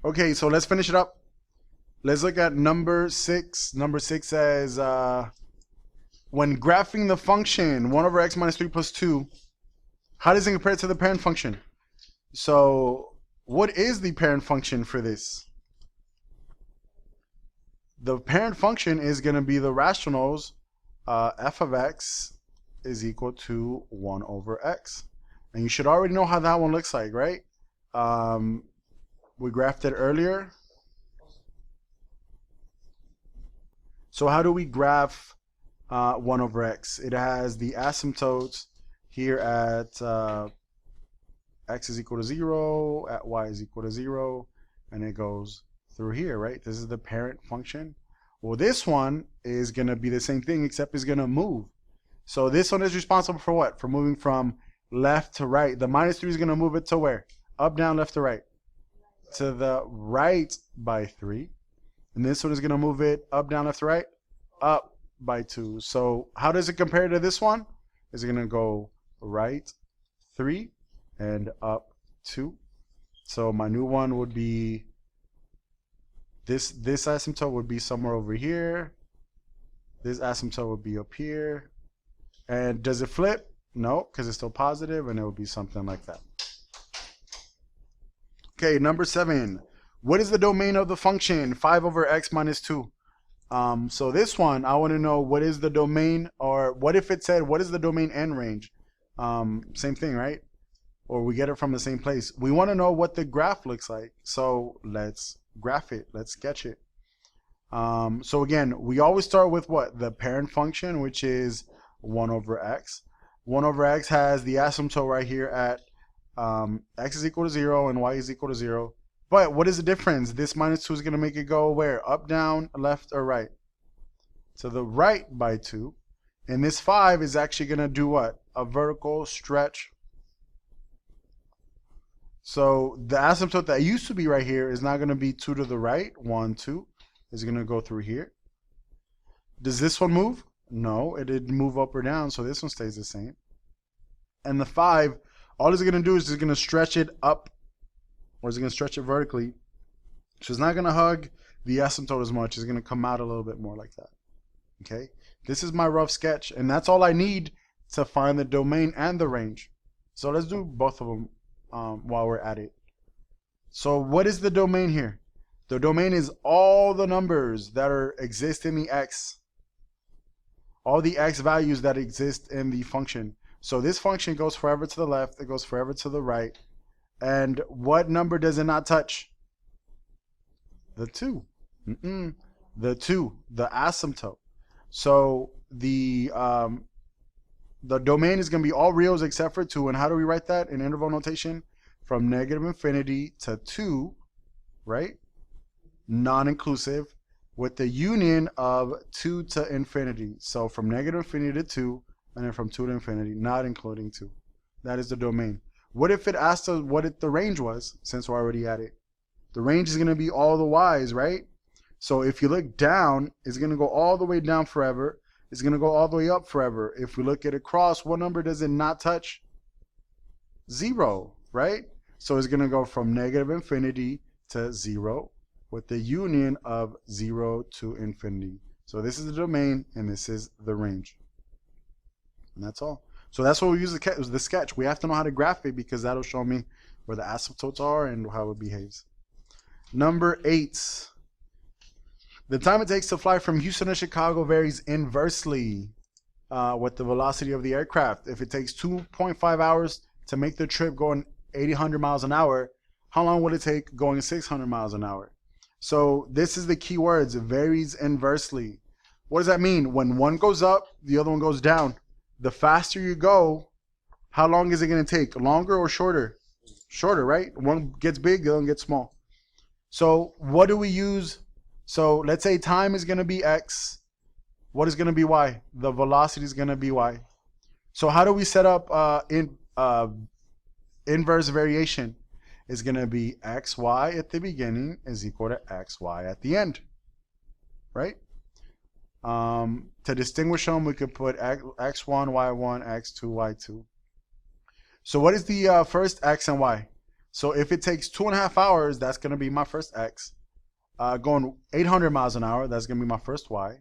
Okay, so let's finish it up. Let's look at number 6. Number 6 says, when graphing the function 1 over x minus 3 plus 2, how does it compare to the parent function? So what is the parent function for this? The parent function is going to be the rationals f of x is equal to 1 over x. And you should already know how that one looks like, right? We graphed it earlier. So how do we graph 1 over x? It has the asymptotes here at x is equal to 0, at y is equal to 0, and it goes through here, right? This is the parent function. Well, this one is going to be the same thing, except it's going to move. So this one is responsible for what? For moving from left to right. The minus 3 is going to move it to where? Up, down, left to right. To the right by 3. And this one is going to move it up, down, left to right. Up by 2. So how does it compare to this one? Is it going to go right 3 and up 2? So my new one would be this asymptote would be somewhere over here. This asymptote would be up here. And does it flip? No, because it's still positive, and it would be something like that. Okay, number 7. What is the domain of the function 5 over x minus 2? So this one, I want to know what is the domain, or what if it said what is the domain and range? Same thing, right? Or we get it from the same place. We want to know what the graph looks like. So let's graph it. Let's sketch it. So again, we always start with what? The parent function, which is 1 over x. 1 over x has the asymptote right here at x is equal to 0 and y is equal to 0. But what is the difference? This minus 2 is going to make it go where? Up, down, left, or right? To the right by 2. And this 5 is actually going to do what? A vertical stretch. So the asymptote that used to be right here is now going to be 2 to the right. 1, 2 is going to go through here. Does this one move? No, it didn't move up or down, so this one stays the same. And the 5, all it's going to do is it's going to stretch it up, or it's going to stretch it vertically. So it's not going to hug the asymptote as much. It's going to come out a little bit more like that. Okay, this is my rough sketch, and that's all I need to find the domain and the range. So let's do both of them while we're at it. So what is the domain here? The domain is all the numbers that exist in the x. All the x values that exist in the function. So this function goes forever to the left, it goes forever to the right. And what number does it not touch? The 2. The 2, the asymptote. So the domain is going to be all reals except for 2. And how do we write that in interval notation? From negative infinity to 2, right? Non-inclusive, with the union of 2 to infinity. So from negative infinity to 2, and then from 2 to infinity, not including 2. That is the domain. What if it asked us what the range was, since we're already at it? The range is going to be all the y's, right? So if you look down, it's going to go all the way down forever. It's going to go all the way up forever. If we look at across, what number does it not touch? 0, right? So it's going to go from negative infinity to 0 with the union of 0 to infinity. So this is the domain and this is the range. And that's all. So that's what we use the sketch. We have to know how to graph it because that'll show me where the asymptotes are and how it behaves. Number 8. The time it takes to fly from Houston to Chicago varies inversely with the velocity of the aircraft. If it takes 2.5 hours to make the trip going 800 miles an hour, how long would it take going 600 miles an hour? So this is the key words, varies inversely. What does that mean? When one goes up, the other one goes down. The faster you go, how long is it going to take? Longer or shorter? Shorter, right? One gets big, the other one gets small. So what do we use? So let's say time is going to be x. What is going to be y? The velocity is going to be y. So how do we set up inverse variation? Is going to be xy at the beginning is equal to xy at the end, right? To distinguish them, we could put x1, y1, x2, y2. So what is the first x and y? So if it takes 2.5 hours, that's going to be my first x. Going 800 miles an hour, that's going to be my first y.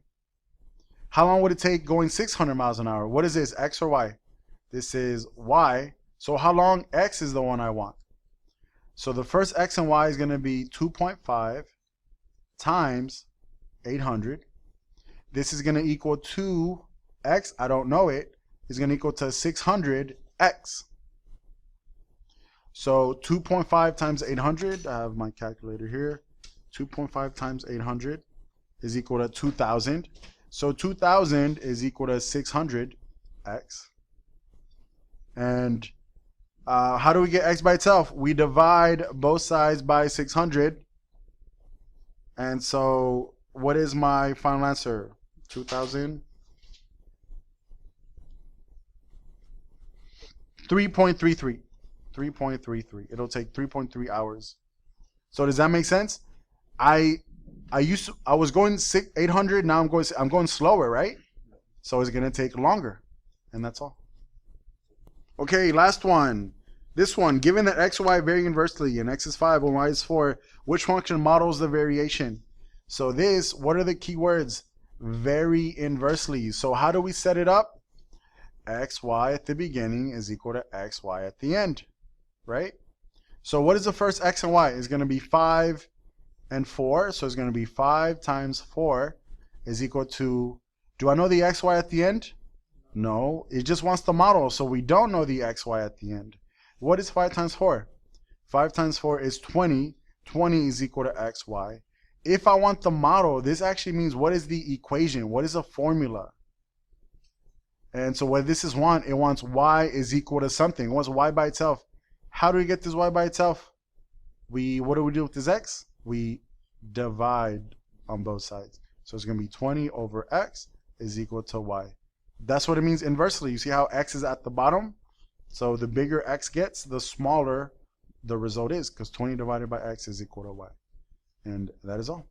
How long would it take going 600 miles an hour? What is this, x or y? This is y. So how long? X is the one I want. So the first x and y is going to be 2.5 times 800. This is going to equal to x, I don't know it, is going to equal to 600x. So 2.5 times 800, I have my calculator here. 2.5 times 800 is equal to 2,000. So 2,000 is equal to 600x. And how do we get x by itself? We divide both sides by 600. And so what is my final answer? 2,000. 3.33. 3.33. It'll take 3.3 hours. So does that make sense? I was going 800. Now I'm going slower, right? So it's gonna take longer, and that's all. Okay, last one. This one, given that x and y vary inversely and x is 5 and y is 4, which function models the variation? So this, what are the keywords? Vary inversely. So how do we set it up? xy at the beginning is equal to xy at the end, right? So what is the first x and y? It's going to be 5 and 4. So it's going to be 5 times 4 is equal to, do I know the xy at the end? No, it just wants the model, so we don't know the xy at the end. What is 5 times 4? 5 times 4 is 20. 20 is equal to xy. If I want the model, this actually means what is the equation? What is a formula? And so what this is it wants y is equal to something. It wants y by itself. How do we get this y by itself? What do we do with this x? We divide on both sides. So it's going to be 20 over x is equal to y. That's what it means inversely. You see how x is at the bottom? So the bigger x gets, the smaller the result is, because 20 divided by x is equal to y. And that is all.